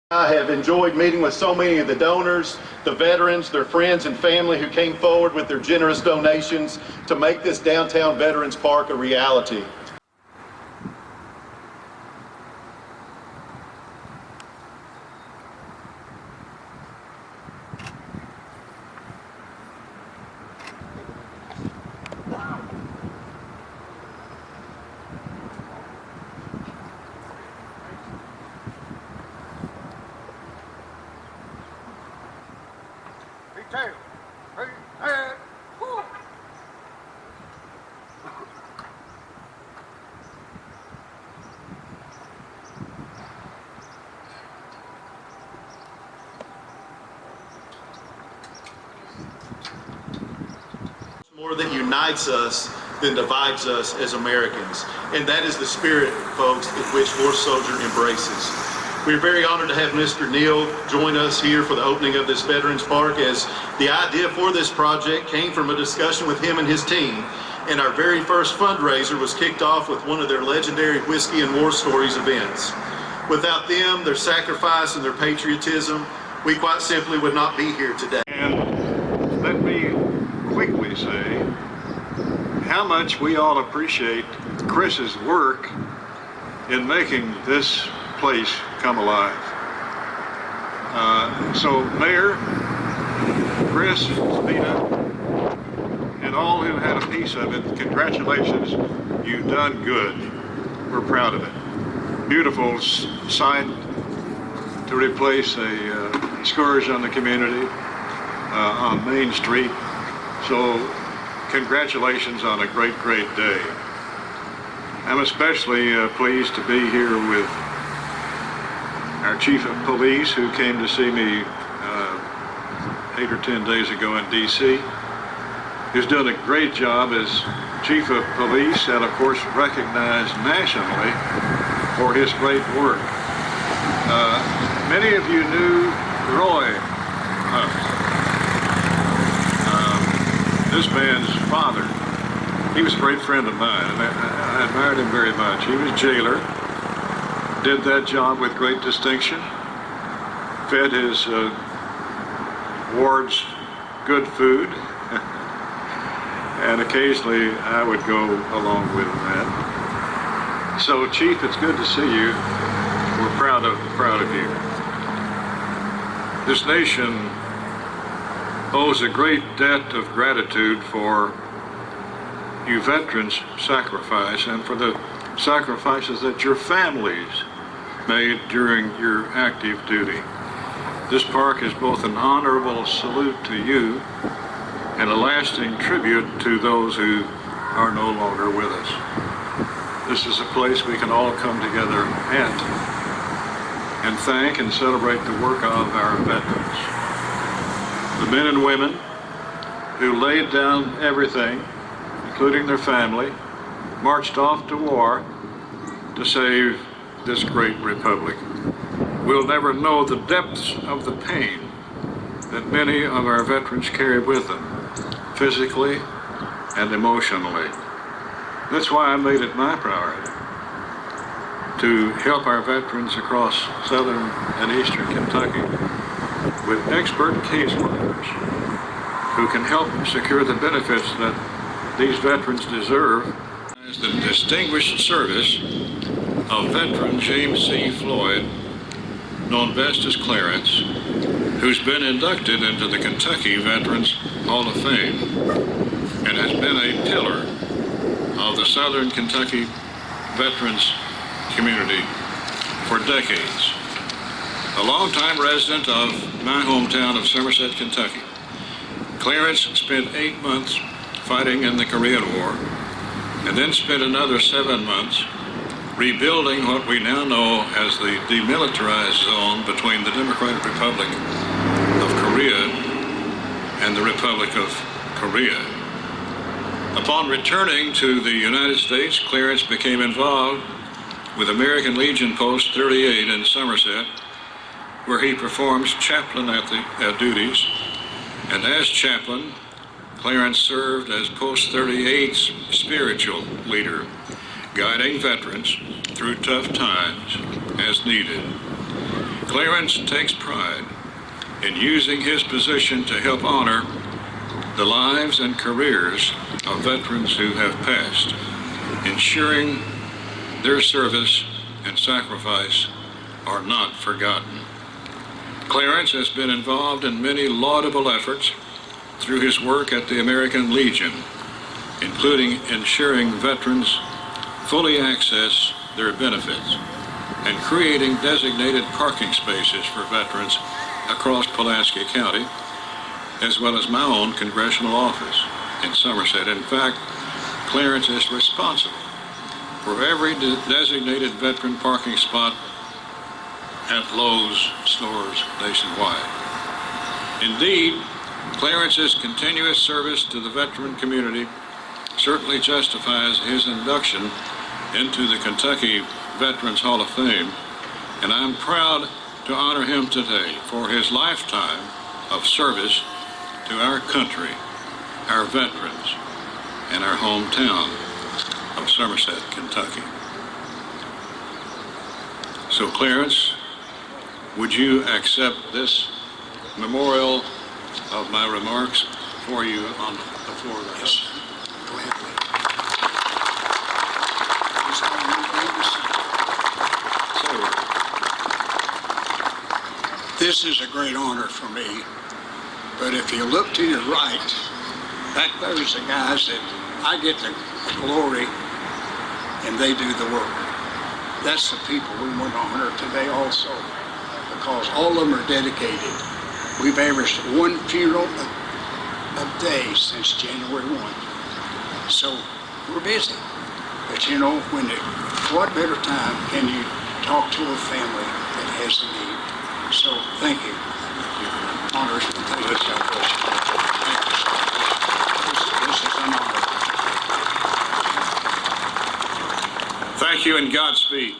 I have enjoyed meeting with so many of the donors, the veterans, their friends and family who came forward with their generous donations to make this downtown Veterans Park a reality. More that unites us than divides us as Americans. And that is the spirit, folks, in which Horse Soldier embraces. We're very honored to have Mr. Neal join us here for the opening of this Veterans Park, as the idea for this project came from a discussion with him and his team. And our very first fundraiser was kicked off with one of their legendary Whiskey and War Stories events. Without them, their sacrifice and their patriotism, we quite simply would not be here today. And let me quickly say how much we all appreciate Chris's work in making this place come alive. So Mayor, Chris, Spina, and all who had a piece of it, congratulations, you've done good. We're proud of it. Beautiful site to replace a scourge on the community on Main Street. So congratulations on a great, great day. I'm especially pleased to be here with our Chief of Police, who came to see me 8 or 10 days ago in D.C. He's done a great job as Chief of Police, and of course recognized nationally for his great work. Many of you knew Roy Hunt. This man's father, he was a great friend of mine, and I admired him very much. He was jailer, did that job with great distinction, fed his wards good food, and occasionally I would go along with that. So Chief, it's good to see you. We're proud of you. This nation owes a great debt of gratitude for you veterans' sacrifice and for the sacrifices that your families made during your active duty. This park is both an honorable salute to you and a lasting tribute to those who are no longer with us. This is a place we can all come together at and thank and celebrate the work of our veterans. The men and women who laid down everything, including their family, marched off to war to save this great republic. We'll never know the depths of the pain that many of our veterans carry with them, physically and emotionally. That's why I made it my priority to help our veterans across southern and eastern Kentucky with expert caseworkers who can help secure the benefits that these veterans deserve. As the distinguished service of veteran James C. Floyd, known best as Clarence, who's been inducted into the Kentucky Veterans Hall of Fame and has been a pillar of the Southern Kentucky veterans community for decades. A longtime resident of my hometown of Somerset, Kentucky, Clarence spent 8 months fighting in the Korean War and then spent another 7 months rebuilding what we now know as the demilitarized zone between the Democratic Republic of Korea and the Republic of Korea. Upon returning to the United States, Clarence became involved with American Legion Post 38 in Somerset, where he performs chaplain duties, and as chaplain, Clarence served as Post 38's spiritual leader, guiding veterans through tough times as needed. Clarence takes pride in using his position to help honor the lives and careers of veterans who have passed, ensuring their service and sacrifice are not forgotten. Clarence has been involved in many laudable efforts through his work at the American Legion, including ensuring veterans fully access their benefits and creating designated parking spaces for veterans across Pulaski County, as well as my own congressional office in Somerset. In fact, Clarence is responsible for every designated veteran parking spot at Lowe's stores nationwide. Indeed, Clarence's continuous service to the veteran community certainly justifies his induction into the Kentucky Veterans Hall of Fame, and I'm proud to honor him today for his lifetime of service to our country, our veterans, and our hometown of Somerset, Kentucky. So Clarence, would you accept this memorial of my remarks for you on the floor of the House? Go ahead. This is a great honor for me, but if you look to your right, back there's the guys that I get the glory and they do the work. That's the people we want to honor today also, because all of them are dedicated. We've averaged one funeral a day since January 1. So we're busy. But you know, what better time can you talk to a family that has a need? So thank you. Honors and thank you. God bless you. Thank you, sir. This is an honor. Thank you and Godspeed.